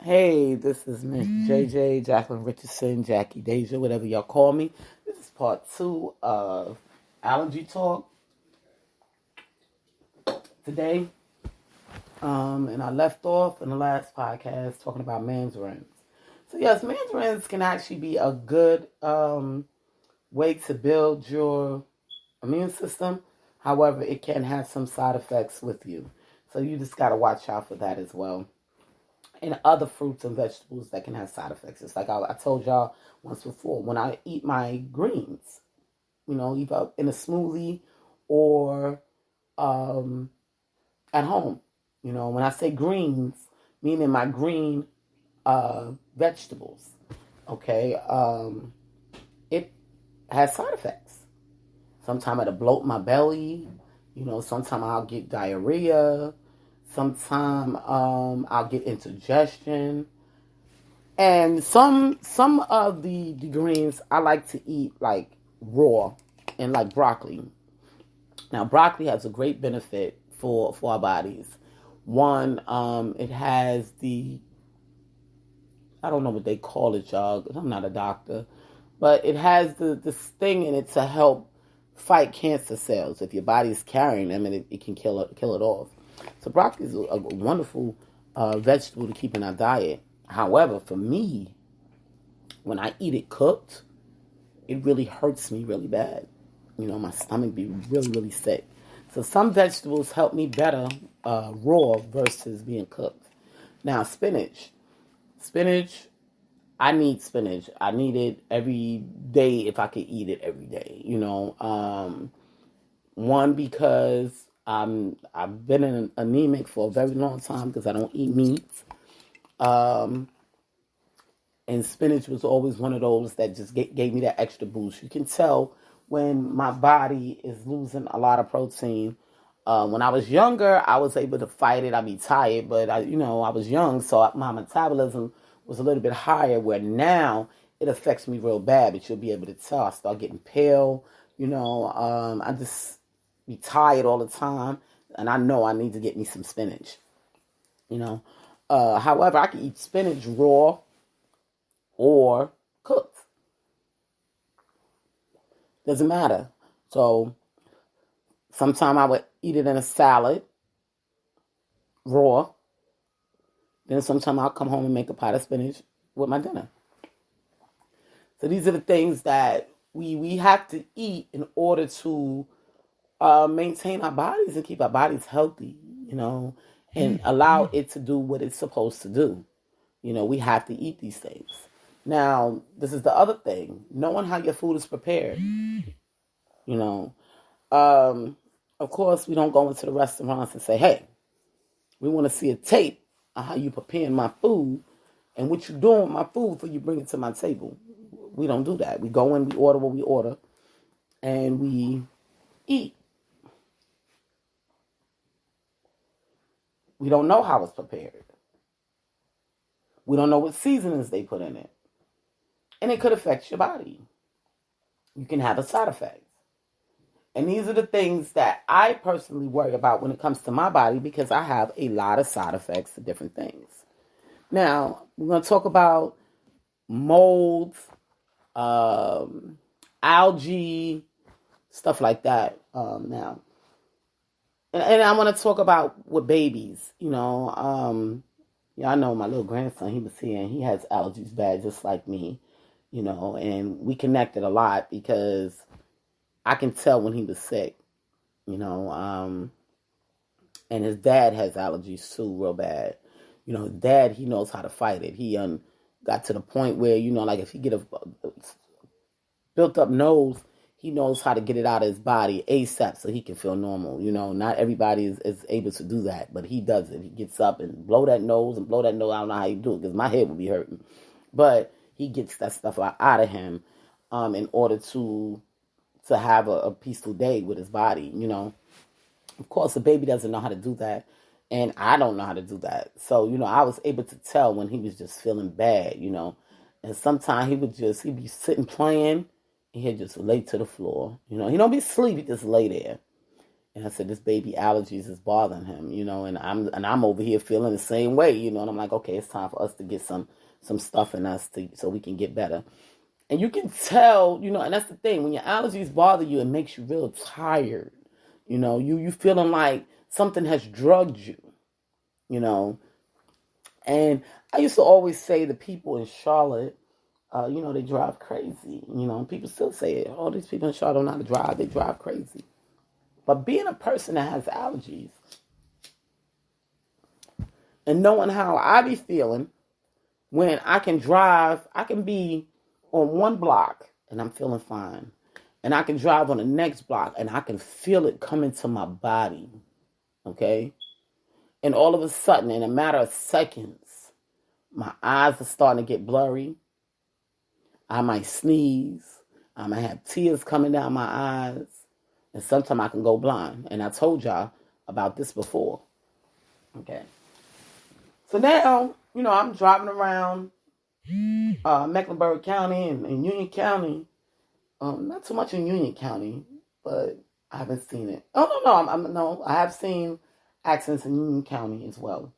Hey, this is Miss JJ, Jacqueline Richardson, Jackie Deja, whatever y'all call me. This is part two of Allergy Talk today. And I left off in the last podcast talking about mandarins. So yes, mandarins can actually be a good way to build your immune system. However, it can have some side effects with you. So you just got to watch out for that as well. And other fruits and vegetables that can have side effects. It's like I told y'all once before, when I eat my greens, either in a smoothie or um, at home. When I say greens, meaning my green vegetables, okay, it has side effects. Sometimes it'll bloat my belly. Sometimes I'll get diarrhea. Sometimes I'll get indigestion. And some of the greens I like to eat like raw, and like broccoli. Now broccoli has a great benefit for our bodies. One, it has I don't know what they call it, y'all, 'cause I'm not a doctor, but it has this thing in it to help fight cancer cells. If your body's carrying them, and it can kill it off. So broccoli is a wonderful vegetable to keep in our diet. However, for me, when I eat it cooked, it really hurts me really bad. My stomach be really, really sick. So some vegetables help me better raw versus being cooked. Now, spinach. Spinach, I need spinach. I need it every day if I could eat it every day. One, because I've been an anemic for a very long time because I don't eat meat. And spinach was always one of those that just gave me that extra boost. You can tell when my body is losing a lot of protein. When I was younger, I was able to fight it. I'd be tired, but I was young, so my metabolism was a little bit higher. Where now it affects me real bad, but you'll be able to tell. I start getting pale. I just be tired all the time, and I know I need to get me some spinach. However, I can eat spinach raw or cooked. Doesn't matter. So sometimes I would eat it in a salad, raw. Then sometimes I'll come home and make a pot of spinach with my dinner. So these are the things that we have to eat in order to maintain our bodies and keep our bodies healthy, and allow it to do what it's supposed to do. We have to eat these things. Now, this is the other thing, knowing how your food is prepared. Of course, we don't go into the restaurants and say, hey, we want to see a tape of how you preparing my food and what you doing with my food before you bring it to my table. We don't do that. We go in, we order what we order, and we eat. We don't know how it's prepared. We don't know what seasonings they put in it. And it could affect your body. You can have a side effect. And these are the things that I personally worry about when it comes to my body because I have a lot of side effects to different things. Now, we're going to talk about molds, algae, stuff like that now. And I want to talk about with babies, I know my little grandson, he was here and he has allergies bad just like me, and we connected a lot because I can tell when he was sick, and his dad has allergies too, real bad. His dad, he knows how to fight it. He got to the point where, like if he get a built up nose, he knows how to get it out of his body ASAP so he can feel normal. Not everybody is able to do that, but he does it. He gets up and blow that nose. I don't know how he do it because my head would be hurting. But he gets that stuff out of him in order to have a peaceful day with his body, Of course, the baby doesn't know how to do that, and I don't know how to do that. So, I was able to tell when he was just feeling bad, And sometimes he'd be sitting playing, and he'd just lay to the floor. He don't be asleep, he just lay there. And I said, this baby allergies is bothering him, and I'm over here feeling the same way, and I'm like, okay, it's time for us to get some stuff in us so we can get better. And you can tell, and that's the thing, when your allergies bother you, it makes you real tired. You feeling like something has drugged you. And I used to always say the people in Charlotte, they drive crazy. People still say it. Oh, these people in Charlotte don't know how to drive. They drive crazy. But being a person that has allergies and knowing how I be feeling when I can drive, I can be on one block and I'm feeling fine. And I can drive on the next block and I can feel it coming to my body. Okay? And all of a sudden, in a matter of seconds, my eyes are starting to get blurry. I might sneeze. I might have tears coming down my eyes. And sometimes I can go blind. And I told y'all about this before. Okay. So now, I'm driving around Mecklenburg County and Union County. Not too much in Union County, but I haven't seen it. Oh, no, I have seen accidents in Union County as well.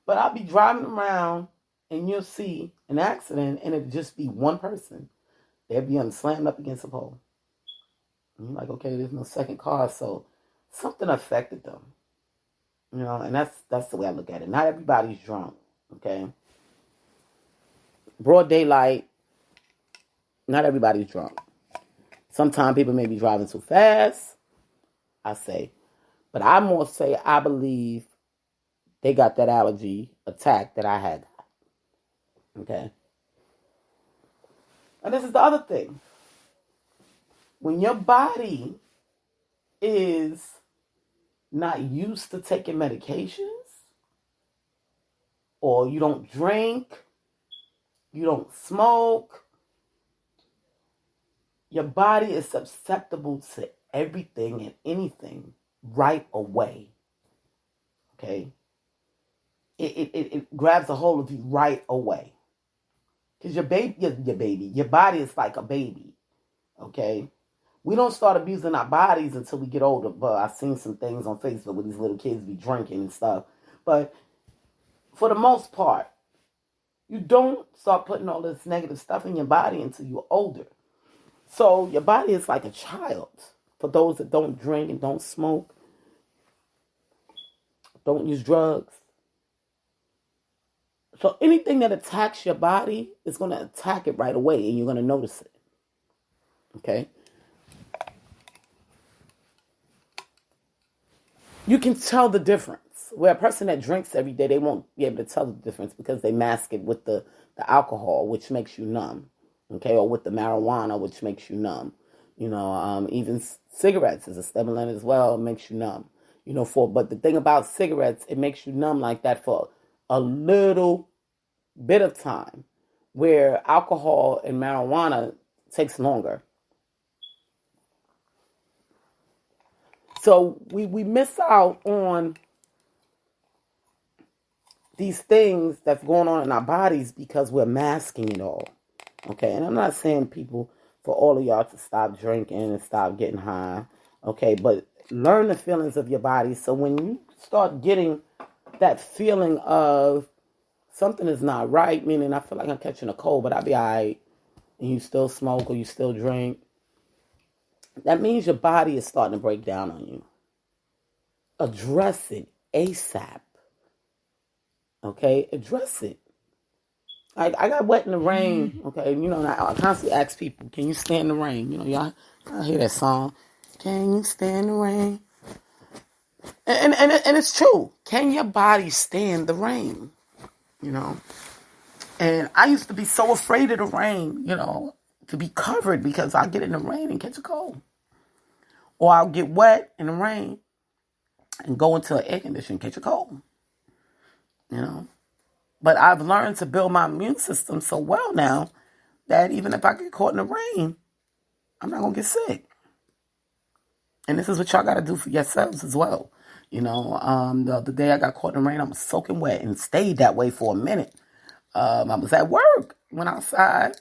But I'll be driving around and you'll see an accident and it'll just be one person. They'll be slammed up against a pole. And you're like, okay, there's no second car, so something affected them. And that's the way I look at it. Not everybody's drunk, okay? Broad daylight, not everybody's drunk. Sometimes people may be driving too fast, I say. But I more say I believe they got that allergy attack that I had. Okay? And this is the other thing. When your body is not used to taking medications, or you don't drink, you don't smoke, your body is susceptible to everything and anything right away. Okay? It grabs a hold of you right away. Because your body is like a baby. Okay? We don't start abusing our bodies until we get older. But I've seen some things on Facebook where these little kids be drinking and stuff. But for the most part, you don't start putting all this negative stuff in your body until you're older. So your body is like a child. For those that don't drink and don't smoke, don't use drugs. So anything that attacks your body is going to attack it right away and you're going to notice it. Okay? You can tell the difference. Where a person that drinks every day, they won't be able to tell the difference because they mask it with the alcohol, which makes you numb. Okay? Or with the marijuana, which makes you numb. Even cigarettes is a stimulant as well, makes you numb. But the thing about cigarettes, it makes you numb like that for a little bit of time, where alcohol and marijuana takes longer. So we miss out on these things that's going on in our bodies because we're masking it all. Okay, and I'm not saying for all of y'all to stop drinking and stop getting high. Okay, but learn the feelings of your body. So when you start getting that feeling of something is not right, meaning I feel like I'm catching a cold, but I'll be all right, and you still smoke or you still drink, that means your body is starting to break down on you. Address it ASAP. Okay? Address it. I got wet in the rain. Okay? I constantly ask people, can you stand the rain? Y'all hear that song. Can you stand the rain? And it's true. Can your body stand the rain? And I used to be so afraid of the rain, to be covered because I'll get in the rain and catch a cold. Or I'll get wet in the rain and go into an air conditioner and catch a cold. But I've learned to build my immune system so well now that even if I get caught in the rain, I'm not going to get sick. And this is what y'all got to do for yourselves as well. The other day I got caught in the rain. I was soaking wet and stayed that way for a minute. I was at work, went outside,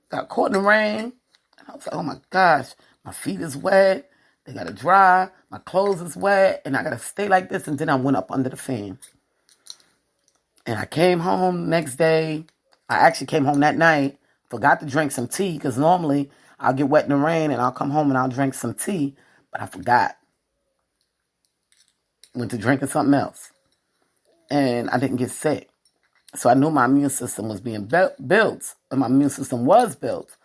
got caught in the rain. And I was like, oh my gosh, my feet is wet. They got to dry. My clothes is wet, and I got to stay like this. And then I went up under the fan. And I came home next day. I actually came home that night. Forgot to drink some tea, because normally I'll get wet in the rain and I'll come home and I'll drink some tea. But I forgot. Went to drinking something else. And I didn't get sick. So I knew my immune system was being built. And my immune system was built.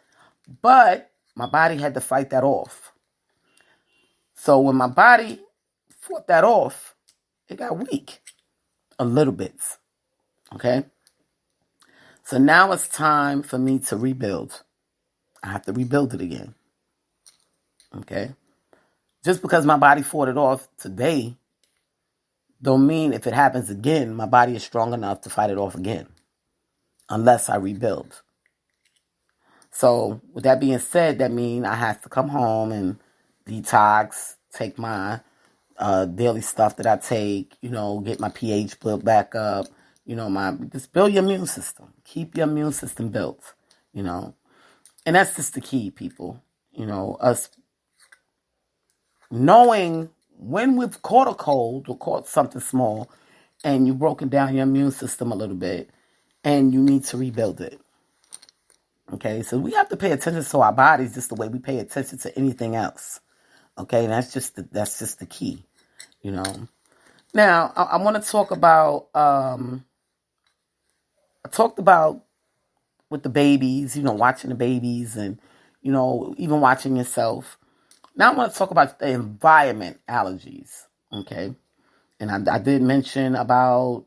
But my body had to fight that off. So when my body fought that off, it got weak. A little bit. Okay? So now it's time for me to rebuild. I have to rebuild it again. Okay? Just because my body fought it off today, don't mean if it happens again, my body is strong enough to fight it off again. Unless I rebuild. So with that being said, that means I have to come home and detox, take my daily stuff that I take, get my pH built back up, just build your immune system. Keep your immune system built, And that's just the key, people. Us knowing when we've caught a cold or caught something small and you've broken down your immune system a little bit and you need to rebuild it. Okay, so we have to pay attention to our bodies just the way we pay attention to anything else. Okay, and that's just the key, Now, I want to talk about, I talked about with the babies, watching the babies and, even watching yourself. Now I want to talk about the environment allergies, okay? And I did mention about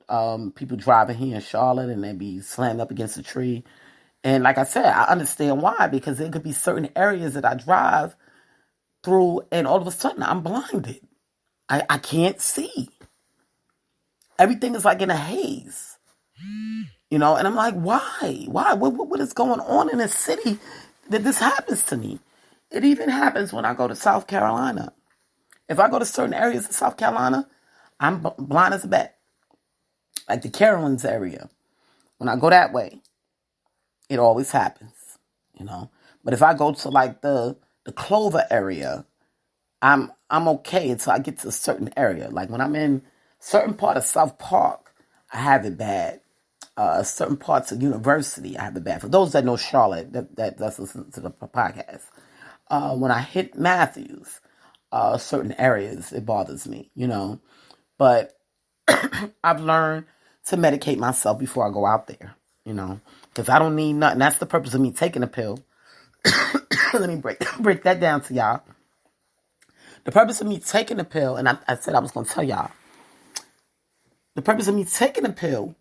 people driving here in Charlotte and they be slammed up against a tree. And like I said, I understand why, because there could be certain areas that I drive through and all of a sudden I'm blinded. I can't see. Everything is like in a haze, and I'm like, why? What is going on in this city that this happens to me? It even happens when I go to South Carolina. If I go to certain areas of South Carolina, I'm blind as a bat. Like the Carolines area. When I go that way, it always happens, But if I go to like the Clover area, I'm okay until I get to a certain area. Like when I'm in certain part of South Park, I have it bad. Certain parts of University, I have it bad. For those that know Charlotte, that's listen to the podcast. When I hit Matthews, certain areas, it bothers me, But I've learned to medicate myself before I go out there, Because I don't need nothing. That's the purpose of me taking a pill. Let me break that down to y'all. The purpose of me taking the pill, and I said I was going to tell y'all. The purpose of me taking the pill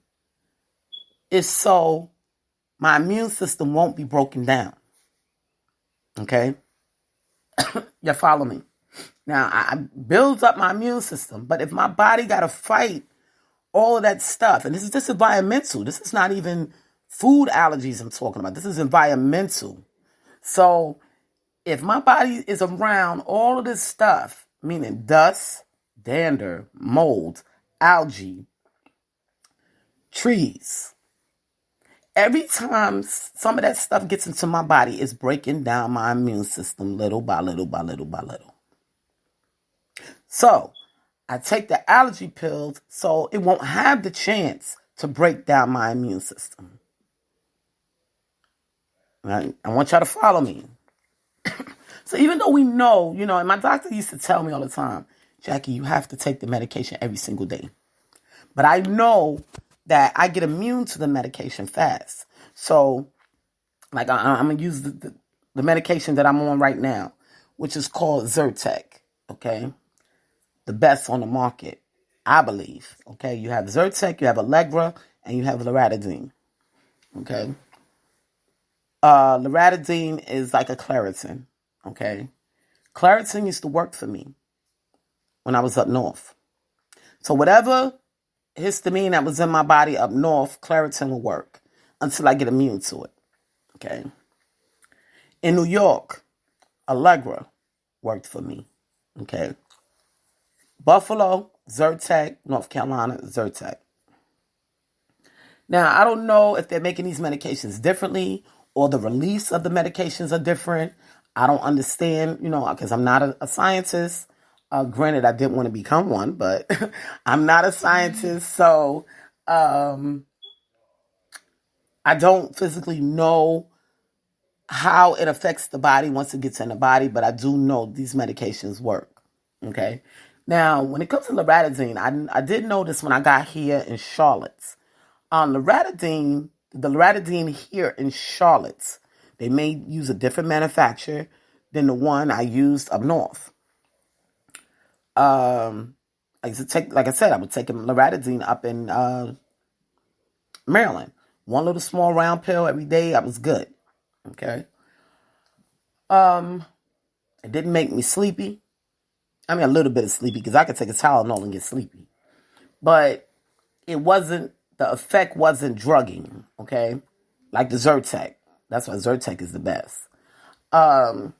is so my immune system won't be broken down. Okay? You follow me? Now, I build up my immune system, but if my body got to fight all of that stuff, and this is just environmental. This is not even food allergies I'm talking about. This is environmental. So if my body is around all of this stuff, meaning dust, dander, mold, algae, trees, every time some of that stuff gets into my body, it's breaking down my immune system little by little by little by little. So I take the allergy pills so it won't have the chance to break down my immune system. Right? I want y'all to follow me. So even though we know, and my doctor used to tell me all the time, Jackie, you have to take the medication every single day. But I know that I get immune to the medication fast. So, like, I'm going to use the medication that I'm on right now, which is called Zyrtec, okay? The best on the market, I believe, okay? You have Zyrtec, you have Allegra, and you have Loratadine, okay? Loratadine is like a Claritin, okay? Claritin used to work for me when I was up north. So whatever histamine that was in my body up north, Claritin will work until I get immune to it, okay? In New York, Allegra worked for me, okay? Buffalo, Zyrtec, North Carolina, Zyrtec. Now, I don't know if they're making these medications differently or the release of the medications are different. I don't understand, because I'm not a scientist. Granted, I didn't want to become one, but I'm not a scientist, so I don't physically know how it affects the body once it gets in the body, but I do know these medications work. Okay. Now, when it comes to loratadine, I did notice when I got here in Charlotte, the loratadine here in Charlotte, they may use a different manufacturer than the one I used up north. I used to take, like I said, I would take loratadine up in Maryland. One little small round pill every day. I was good. Okay. It didn't make me sleepy. I mean, a little bit of sleepy because I could take a Tylenol and get sleepy. But the effect wasn't drugging, okay? Like the Zyrtec. That's why Zyrtec is the best. When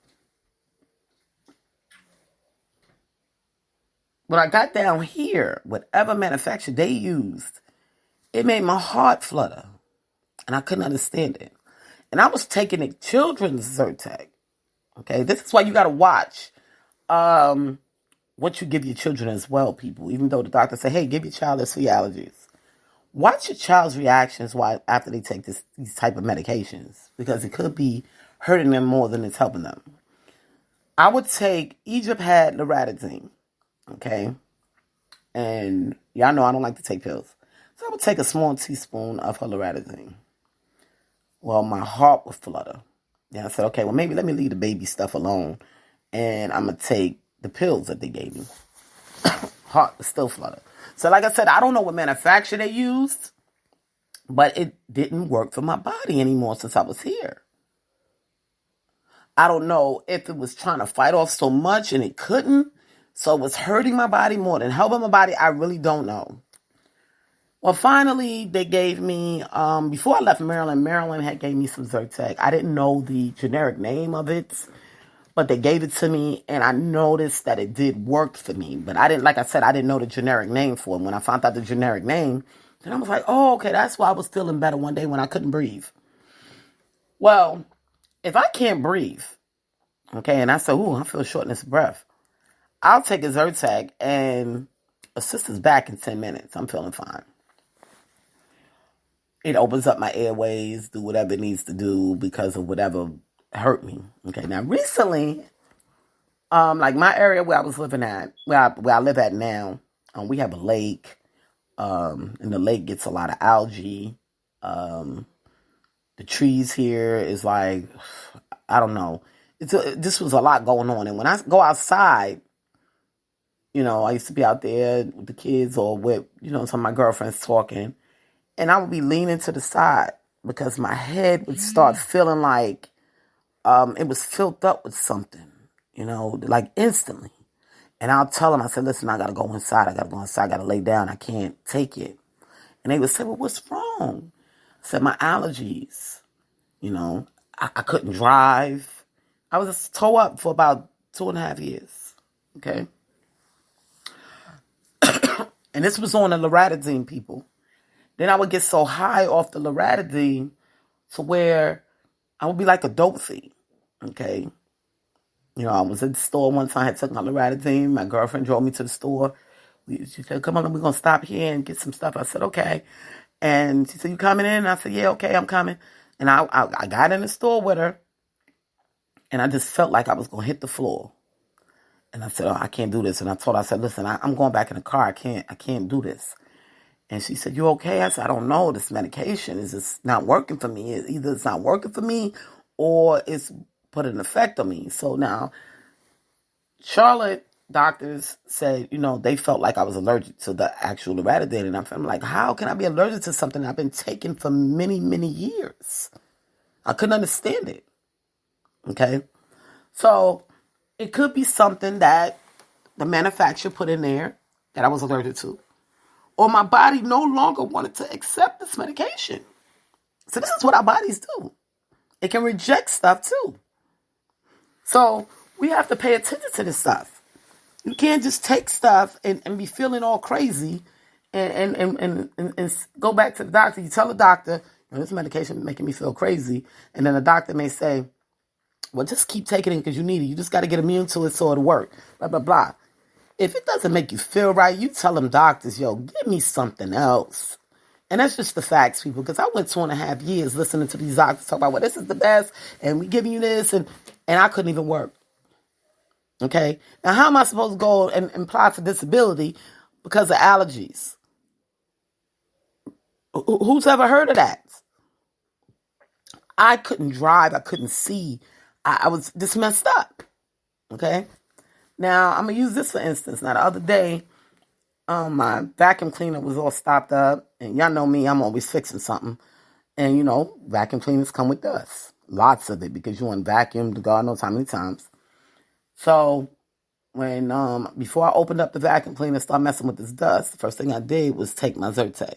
I got down here, whatever manufacturer they used, it made my heart flutter. And I couldn't understand it. And I was taking a children's Zyrtec. Okay, this is why you got to watch what you give your children as well, people. Even though the doctor say, hey, give your child this for your allergies. Watch your child's reactions after they take these type of medications, because it could be hurting them more than it's helping them. I would take, Egypt had loratadine, okay? And y'all know I don't like to take pills. So I would take a small teaspoon of her loratadine. Well, my heart would flutter. And I said, okay, well, maybe let me leave the baby stuff alone. And I'm going to take the pills that they gave me. Heart was still flutter. So like I said, I don't know what manufacturer they used, but it didn't work for my body anymore since I was here. I don't know if it was trying to fight off so much and it couldn't. So it was hurting my body more than helping my body. I really don't know. Well, finally, they gave me, before I left Maryland had gave me some Zyrtec. I didn't know the generic name of it, but they gave it to me, and I noticed that it did work for me. But I didn't know the generic name for it. When I found out the generic name, then I was like, oh, okay, that's why I was feeling better one day when I couldn't breathe. Well, if I can't breathe, okay, and I say, ooh, I feel shortness of breath, I'll take a Zyrtec, and a sister's back in 10 minutes. I'm feeling fine. It opens up my airways, do whatever it needs to do because of whatever hurt me. Okay, now recently, like my area where I was living at, where I live at now, we have a lake, and the lake gets a lot of algae. The trees here is like, I don't know. This was a lot going on, and when I go outside, you know, I used to be out there with the kids or with, you know, some of my girlfriends talking. And I would be leaning to the side because my head would start feeling like it was filled up with something, you know, like instantly. And I'll tell them, I said, listen, I got to go inside. I got to lay down. I can't take it. And they would say, well, what's wrong? I said, my allergies. You know, I couldn't drive. I was toe up for about 2.5 years. Okay. And this was on the loratadine, people. Then I would get so high off the loratadine to where I would be like a dope fiend, okay? You know, I was at the store one time, I had took my loratadine. My girlfriend drove me to the store. She said, come on, we're going to stop here and get some stuff. I said, okay. And she said, you coming in? And I said, yeah, okay, I'm coming. And I got in the store with her, and I just felt like I was going to hit the floor. And I said, oh, I can't do this. And I told her, I said, listen, I'm going back in the car. I can't do this. And she said, you okay? I said, I don't know. This medication is just not working for me. Either it's not working for me or it's put an effect on me. So now, Charlotte doctors said, you know, they felt like I was allergic to the actual loratadine. And I'm like, how can I be allergic to something I've been taking for many, many years? I couldn't understand it. Okay? So it could be something that the manufacturer put in there that I was allergic to. Or my body no longer wanted to accept this medication. So this is what our bodies do. It can reject stuff too. So we have to pay attention to this stuff. You can't just take stuff and be feeling all crazy and go back to the doctor. You tell the doctor, you know, this medication is making me feel crazy. And then the doctor may say, well, just keep taking it because you need it. You just got to get immune to it so it'll work. Blah, blah, blah. if it doesn't make you feel right, you tell them doctors, yo, give me something else. And that's just the facts, people, because I went 2.5 years listening to these doctors talk about, well, this is the best, and we giving you this, and I couldn't even work. Okay? Now, how am I supposed to go and apply for disability because of allergies? Who's ever heard of that? I couldn't drive. I couldn't see. I was just messed up. Okay? Now, I'm going to use this for instance. Now, the other day, my vacuum cleaner was all stopped up. And y'all know me, I'm always fixing something. And, you know, vacuum cleaners come with dust. Lots of it because you want vacuum to God knows how many times. So, when before I opened up the vacuum cleaner and started messing with this dust, the first thing I did was take my Zyrtec.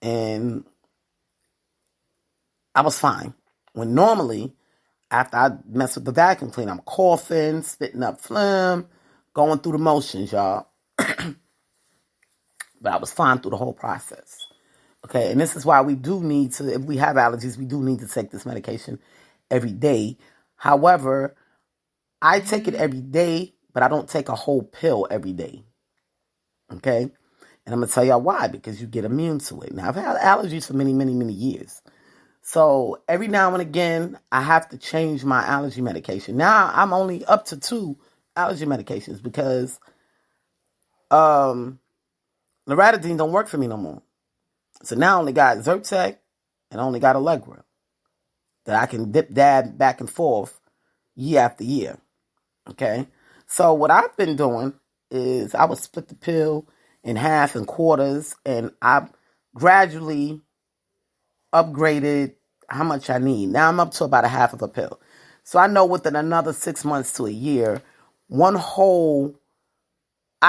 And I was fine. When normally, after I mess with the vacuum cleaner, I'm coughing, spitting up phlegm, going through the motions, y'all. But I was fine through the whole process. Okay, and this is why we do need to, if we have allergies, we do need to take this medication every day. However, I take it every day, but I don't take a whole pill every day. Okay? And I'm going to tell y'all why, because you get immune to it. Now, I've had allergies for many, many, many years. So every now and again, I have to change my allergy medication. Now, I'm only up to 2 allergy medications because loratadine don't work for me no more. So now I only got Zyrtec and I only got Allegra that I can dab back and forth year after year. Okay? So what I've been doing is I would split the pill in half and quarters, and I gradually upgraded how much I need. Now I'm up to about a half of a pill. So I know within another 6 months to a year, I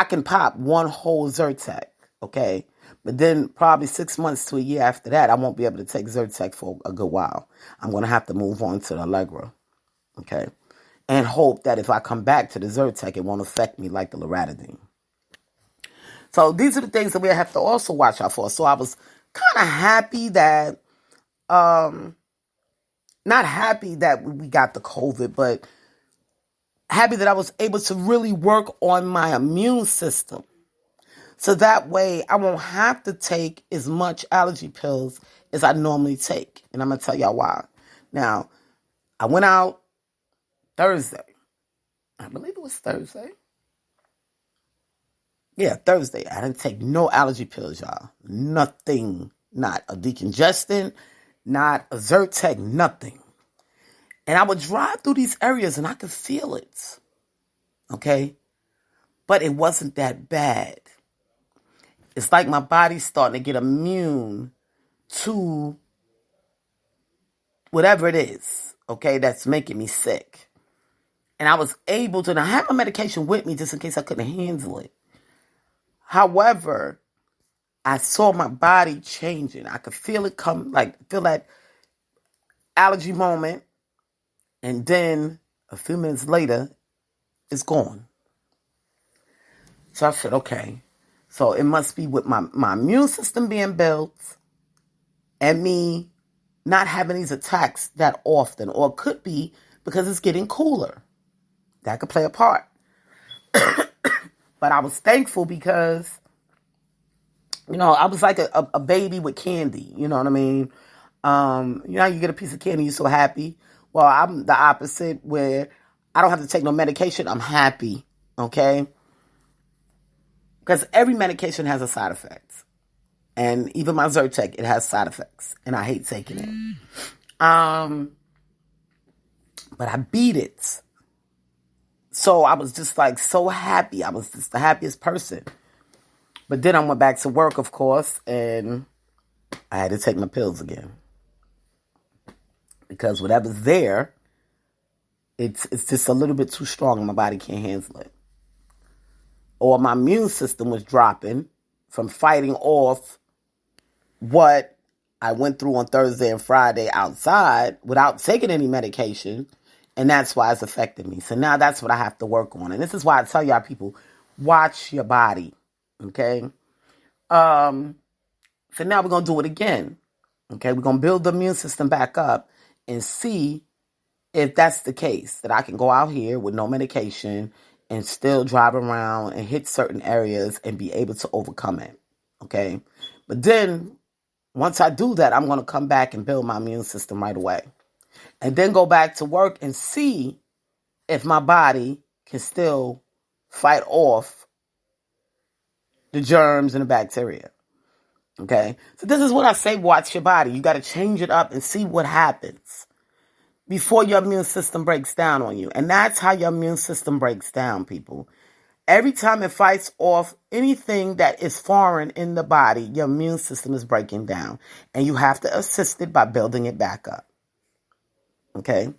can pop one whole Zyrtec, okay? But then probably 6 months to a year after that, I won't be able to take Zyrtec for a good while. I'm going to have to move on to the Allegra, okay? And hope that if I come back to the Zyrtec, it won't affect me like the loratadine. So these are the things that we have to also watch out for. So I was kind of happy that, not happy that we got the COVID, but happy that I was able to really work on my immune system. So that way I won't have to take as much allergy pills as I normally take. And I'm going to tell y'all why. Now, I went out Thursday. I believe it was Thursday. Yeah, Thursday. I didn't take no allergy pills, y'all. Nothing. Not a decongestant, not a Zyrtec, nothing. And I would drive through these areas and I could feel it. Okay? But it wasn't that bad. It's like my body's starting to get immune to whatever it is, okay, that's making me sick. And I was able to, and I had my medication with me just in case I couldn't handle it. However, I saw my body changing. I could feel it feel that allergy moment. And then a few minutes later, it's gone. So I said, okay. So it must be with my immune system being built and me not having these attacks that often. Or it could be because it's getting cooler. That could play a part. But I was thankful because, you know, I was like a baby with candy. You know what I mean? You know, you get a piece of candy, you're so happy. Well, I'm the opposite where I don't have to take no medication. I'm happy. Okay? Because every medication has a side effect. And even my Zyrtec, it has side effects. And I hate taking it. But I beat it. So I was just like so happy. I was just the happiest person. But then I went back to work, of course, and I had to take my pills again. Because whatever's there, it's just a little bit too strong and my body can't handle it. Or my immune system was dropping from fighting off what I went through on Thursday and Friday outside without taking any medication. And that's why it's affecting me. So now that's what I have to work on. And this is why I tell y'all people, watch your body. Okay? So now we're going to do it again. Okay? We're going to build the immune system back up and see if that's the case. That I can go out here with no medication and still drive around and hit certain areas and be able to overcome it. Okay. But then once I do that, I'm going to come back and build my immune system right away. And then go back to work and see if my body can still fight off the germs and the bacteria. Okay. So this is what I say, watch your body. You got to change it up and see what happens before your immune system breaks down on you. And that's how your immune system breaks down, people. Every time it fights off anything that is foreign in the body, your immune system is breaking down. And you have to assist it by building it back up. Okay?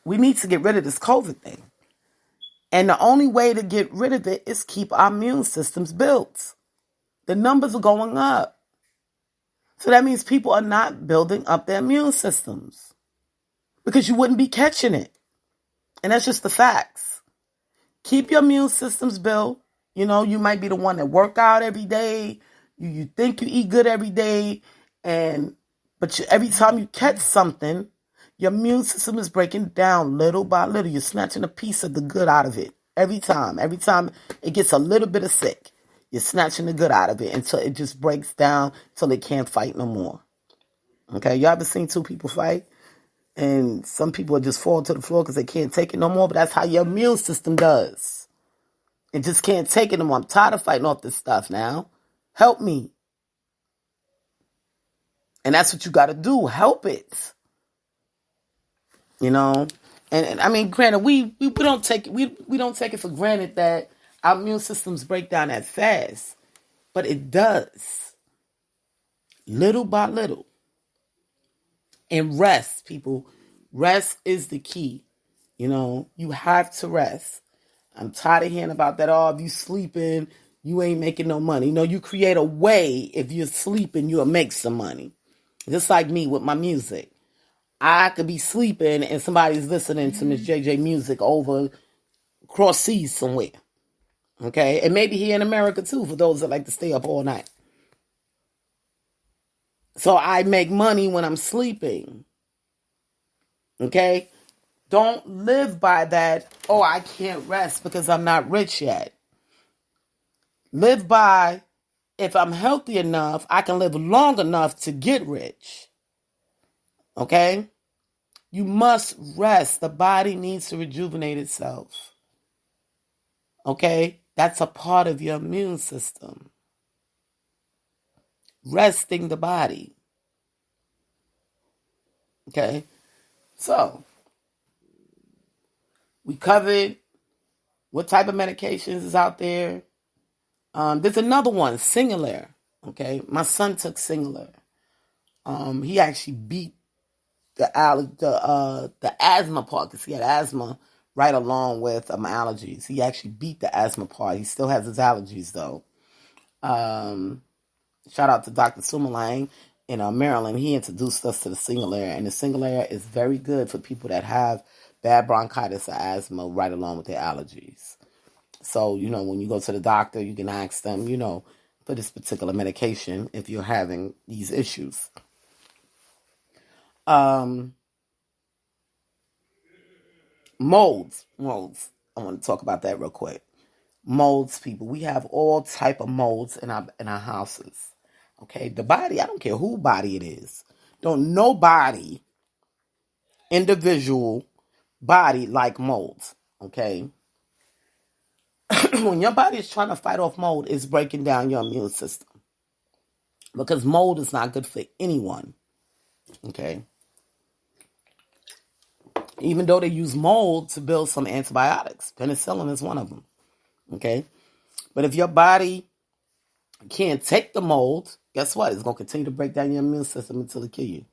We need to get rid of this COVID thing. And the only way to get rid of it is keep our immune systems built. The numbers are going up. So that means people are not building up their immune systems. Because you wouldn't be catching it. And that's just the facts. Keep your immune systems built. You know, you might be the one that work out every day. You think you eat good every day. But every time you catch something, your immune system is breaking down little by little. You're snatching a piece of the good out of it. Every time it gets a little bit of sick, you're snatching the good out of it until it just breaks down, till it can't fight no more. Okay, you ever seen two people fight? And some people just fall to the floor because they can't take it no more. But that's how your immune system does. It just can't take it no more. I'm tired of fighting off this stuff now. Help me. And that's what you got to do. Help it. You know? And I mean, granted, we don't take it. We don't take it for granted that our immune systems break down that fast. But it does. Little by little. And rest, people. Rest is the key. You know, you have to rest. I'm tired of hearing about that. Oh, if you sleeping, you ain't making no money. No, you create a way. If you're sleeping, you'll make some money. Just like me with my music. I could be sleeping and somebody's listening to Miss JJ music over across seas somewhere. Okay? And maybe here in America too, for those that like to stay up all night. So I make money when I'm sleeping. Okay? Don't live by that, oh, I can't rest because I'm not rich yet. Live by, if I'm healthy enough, I can live long enough to get rich. Okay? You must rest. The body needs to rejuvenate itself. Okay? That's a part of your immune system. Resting the body. Okay? So, we covered what type of medications is out there. There's another one, Singular. Okay? My son took Singular. He actually beat the asthma part, because he had asthma right along with allergies. He actually beat the asthma part. He still has his allergies, though. Shout out to Dr. Sumalang in Maryland. He introduced us to the Singular, and the Singular is very good for people that have bad bronchitis or asthma right along with their allergies. So, you know, when you go to the doctor, you can ask them, you know, for this particular medication if you're having these issues. Molds. I want to talk about that real quick. Molds, people. We have all type of molds in our houses. Okay, the body, I don't care who body it is. Don't nobody individual body like molds. Okay. When your body is trying to fight off mold, it's breaking down your immune system. Because mold is not good for anyone. Okay. Even though they use mold to build some antibiotics. Penicillin is one of them. Okay. But if your body can't take the mold, guess what? It's going to continue to break down your immune system until it kills you.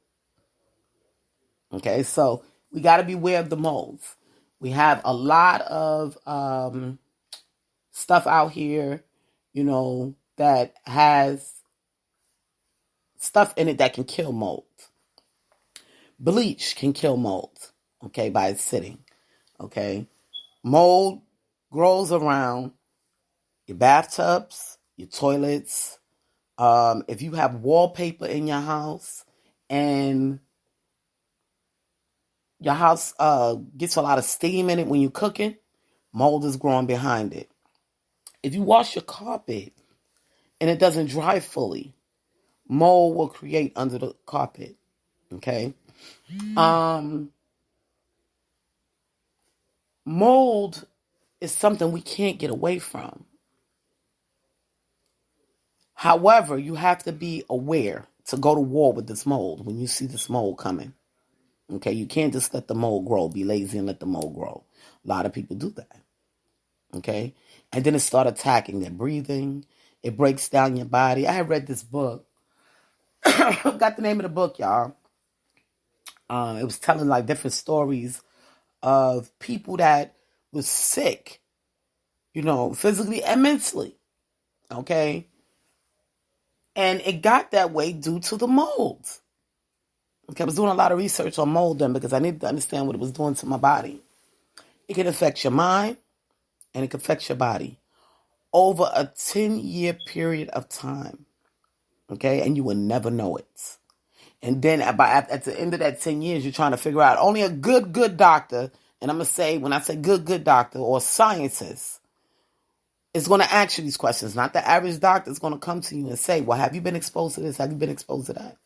Okay. So we got to be aware of the molds. We have a lot of stuff out here, you know, that has stuff in it that can kill mold. Bleach can kill mold, okay, by its sitting, okay? Mold grows around your bathtubs, your toilets. If you have wallpaper in your house and your house gets a lot of steam in it when you're cooking, Mold is growing behind it. If you wash your carpet and it doesn't dry fully, mold will create under the carpet. Okay? Mold is something we can't get away from. However, you have to be aware to go to war with this mold when you see this mold coming. Okay, you can't just let the mold grow, be lazy and let the mold grow. A lot of people do that. Okay, and then it starts attacking their breathing. It breaks down your body. I had read this book. Got the name of the book, y'all. It was telling like different stories of people that was sick, physically and mentally. Okay, and it got that way due to the mold. Okay, I was doing a lot of research on mold then because I needed to understand what it was doing to my body. It can affect your mind and it can affect your body over a 10-year period of time. Okay, and you will never know it. And then at the end of that 10 years, you're trying to figure out only a good doctor, and I'm going to say, when I say good doctor or scientist, is going to ask you these questions. Not the average doctor is going to come to you and say, well, have you been exposed to this? Have you been exposed to that?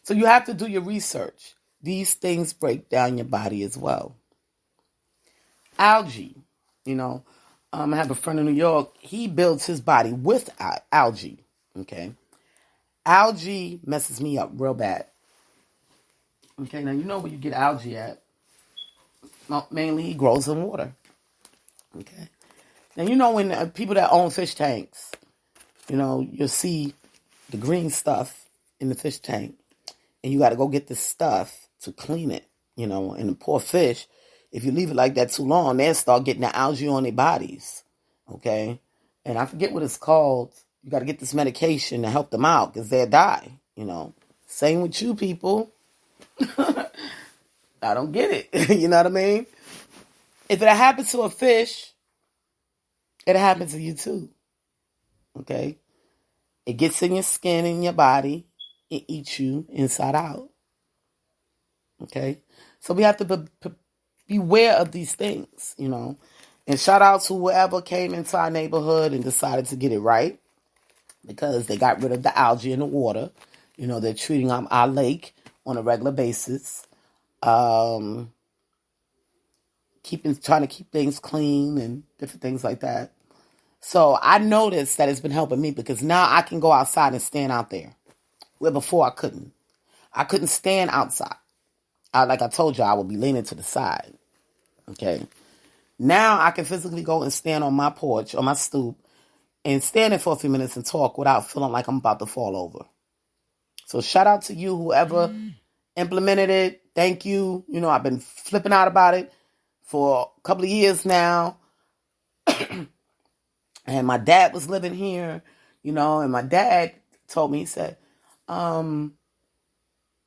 So you have to do your research. These things break down your body as well. Algae, I have a friend in New York. He builds his body with algae. Okay. Algae messes me up real bad. Okay, now you know where you get algae at. Well, mainly it grows in water. Okay. Now when people that own fish tanks, you'll see the green stuff in the fish tank. And you got to go get this stuff to clean it, and the poor fish, if you leave it like that too long, they'll start getting the algae on their bodies, okay? And I forget what it's called. You got to get this medication to help them out because they'll die, Same with you people. I don't get it. You know what I mean? If it happens to a fish, it happens to you too, okay? It gets in your skin and your body. It eats you inside out. Okay? So we have to beware of these things, And shout out to whoever came into our neighborhood and decided to get it right. Because they got rid of the algae in the water. They're treating our lake on a regular basis. Trying to keep things clean and different things like that. So I noticed that it's been helping me because now I can go outside and stand out there. Where before I couldn't. I couldn't stand outside. Like I told you, I would be leaning to the side. Okay. Now I can physically go and stand on my porch or my stoop and stand there for a few minutes and talk without feeling like I'm about to fall over. So shout out to you, whoever implemented it. Thank you. I've been flipping out about it for a couple of years now. And my dad was living here, and my dad told me, he said,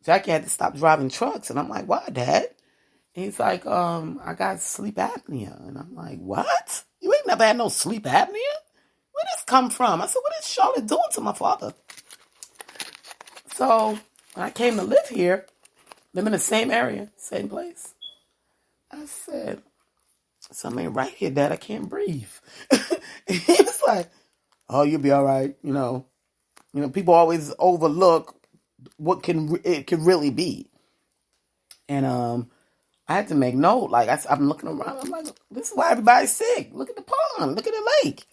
Jackie had to stop driving trucks. And I'm like, why, Dad? And he's like, I got sleep apnea. And I'm like, what? You ain't never had no sleep apnea? Where this come from? I said, what is Charlotte doing to my father? So when I came to live here, live in the same area, same place, I said, something ain't right here, Dad. I can't breathe. And he was like, oh, you'll be all right. People always overlook what it can really be. And I had to make note. Like I'm looking around. I'm like, this is why everybody's sick. Look at the pond. Look at the lake.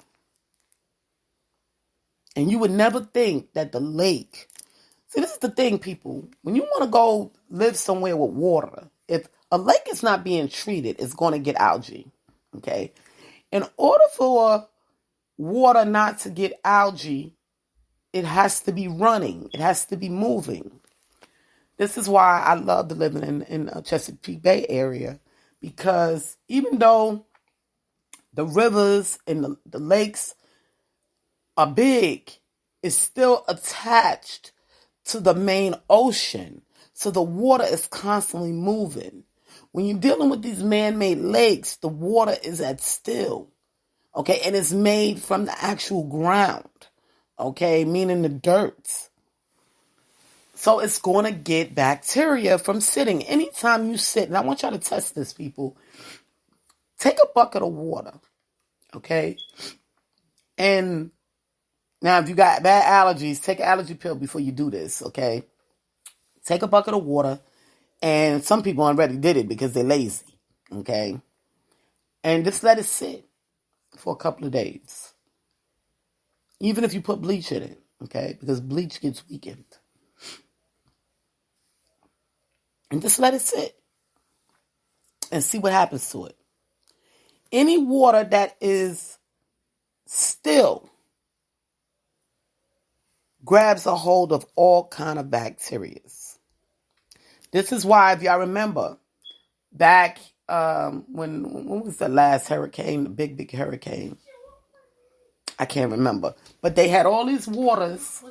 And you would never think that the lake. See, this is the thing, people. When you want to go live somewhere with water, if a lake is not being treated, it's going to get algae. Okay. In order for water not to get algae, it has to be running. It has to be moving. This is why I love to live in Chesapeake Bay area. Because even though the rivers and the lakes are big, it's still attached to the main ocean. So the water is constantly moving. When you're dealing with these man-made lakes, the water is at still. Okay, and it's made from the actual ground. Okay, meaning the dirt. So it's going to get bacteria from sitting. Anytime you sit, and I want y'all to test this, people. Take a bucket of water, okay? And now if you got bad allergies, take an allergy pill before you do this, okay? Take a bucket of water, and some people already did it because they're lazy, okay? And just let it sit for a couple of days. Even if you put bleach in it, okay? Because bleach gets weakened. And just let it sit and see what happens to it. Any water that is still grabs a hold of all kind of bacteria. This is why, if y'all remember, back when was the last hurricane, the big hurricane? I can't remember. But they had all these waters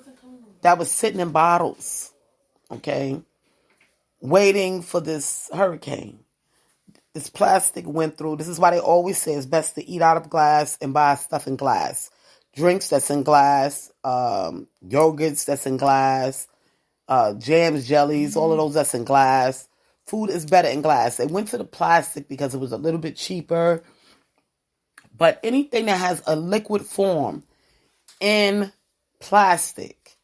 that was sitting in bottles, okay, waiting for this hurricane. This plastic went through. This is why they always say it's best to eat out of glass and buy stuff in glass. Drinks that's in glass, yogurts that's in glass, jams, jellies, all of those that's in glass. Food is better in glass. They went to the plastic because it was a little bit cheaper. But anything that has a liquid form in plastic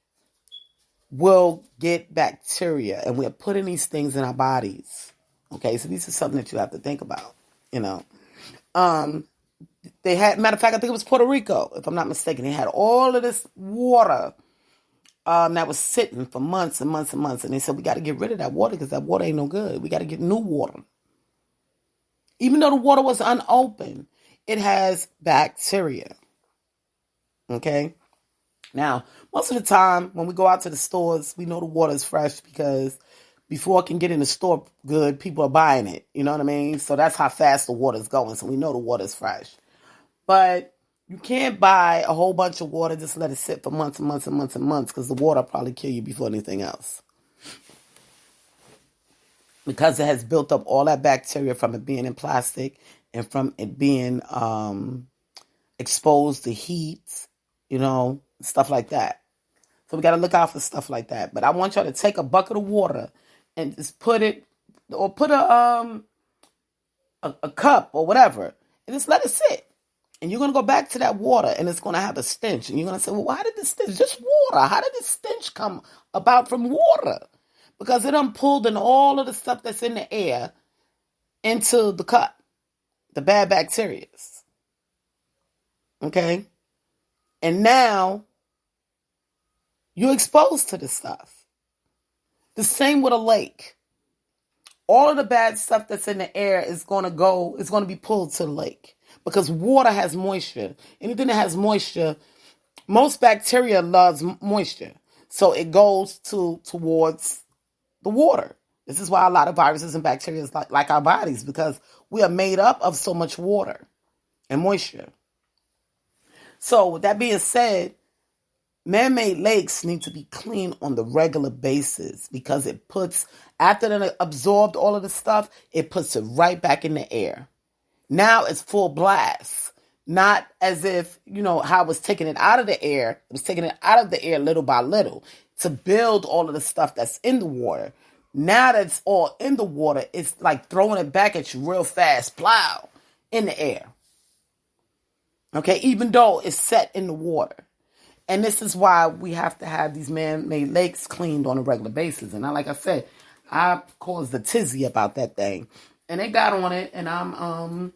will get bacteria. And we're putting these things in our bodies. Okay, so this is something that you have to think about, you know. They had, matter of fact, I think it was Puerto Rico, if I'm not mistaken. They had all of this water that was sitting for months and months and months. And they said, we got to get rid of that water because that water ain't no good. We got to get new water. Even though the water was unopened, it has bacteria. Okay? Now, most of the time, when we go out to the stores, we know the water is fresh because before it can get in the store good, people are buying it. You know what I mean? So that's how fast the water is going. So we know the water is fresh. But you can't buy a whole bunch of water, just let it sit for months and months and months and months because the water will probably kill you before anything else. Because it has built up all that bacteria from it being in plastic and from it being exposed to heat, you know, stuff like that. So we got to look out for stuff like that. But I want y'all to take a bucket of water and just put it, or put a cup or whatever, and just let it sit. And you're going to go back to that water, and it's going to have a stench. And you're going to say, well, why did this stench? Just water. How did this stench come about from water? Because it done pulled in all of the stuff that's in the air into the cup, the bad bacteria. Okay? And now you're exposed to this stuff. The same with a lake. All of the bad stuff that's in the air is going to be pulled to the lake because water has moisture. Anything that has moisture, most bacteria loves moisture. So it goes towards the water. This is why a lot of viruses and bacteria is like our bodies, because we are made up of so much water and moisture. So with that being said, man-made lakes need to be cleaned on the regular basis because it puts, after they absorbed all of the stuff, it puts it right back in the air. Now it's full blast. Not as if, you know, how it was taking it out of the air. It was taking it out of the air little by little to build all of the stuff that's in the water. Now that it's all in the water, it's like throwing it back at you real fast, plow, in the air. Okay, even though it's set in the water. And this is why we have to have these man-made lakes cleaned on a regular basis. And like I said, I caused a tizzy about that thing. And they got on it, and I'm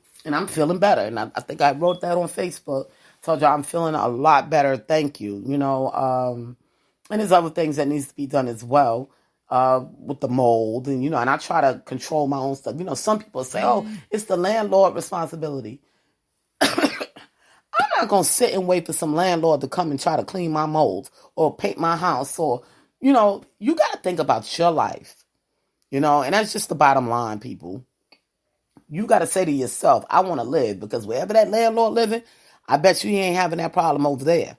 feeling better. And I think I wrote that on Facebook. Told y'all I'm feeling a lot better. Thank you. You know, and there's other things that needs to be done as well with the mold. And, you know, and I try to control my own stuff. You know, some people say, oh, it's the landlord responsibility. I'm not going to sit and wait for some landlord to come and try to clean my mold or paint my house. Or, you know, you got to think about your life. You know, and that's just the bottom line, people. You got to say to yourself, I want to live, because wherever that landlord living, I bet you he ain't having that problem over there.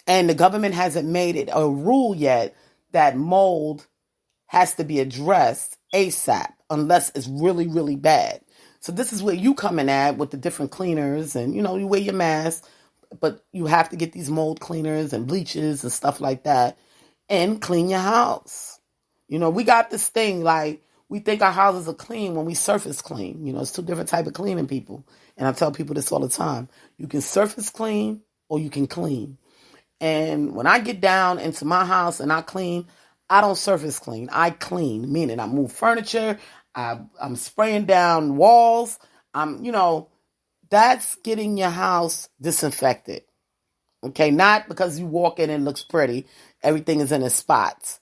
And the government hasn't made it a rule yet that mold has to be addressed ASAP unless it's really, really bad. So this is where you come in at with the different cleaners, and, you know, you wear your mask, but you have to get these mold cleaners and bleaches and stuff like that and clean your house. You know, we got this thing like We think our houses are clean when we surface clean. It's two different type of cleaning people. And I tell people this all the time. You can surface clean or you can clean. And when I get down into my house and I clean, I don't surface clean. I clean, meaning I move furniture. I'm spraying down walls. That's getting your house disinfected. Okay, not because you walk in and it looks pretty. Everything is in its spots.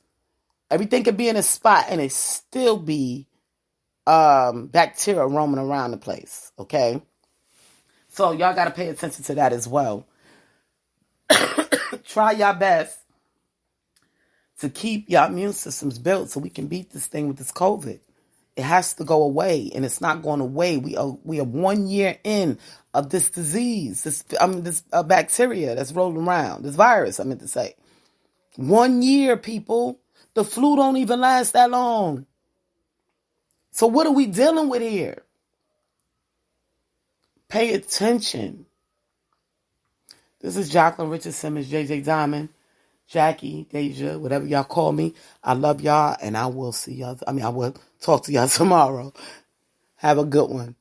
Everything could be in a spot and it still be bacteria roaming around the place. Okay, so y'all got to pay attention to that as well. Try your best to keep your immune systems built so we can beat this thing with this COVID. It has to go away, and it's not going away. We are 1 year in of this disease, this bacteria that's rolling around, this virus, I meant to say. 1 year, people. The flu don't even last that long. So what are we dealing with here? Pay attention. This is Jacqueline Richard Simmons, JJ Diamond, Jackie, Deja, whatever y'all call me. I love y'all, and I will see y'all. I will talk to y'all tomorrow. Have a good one.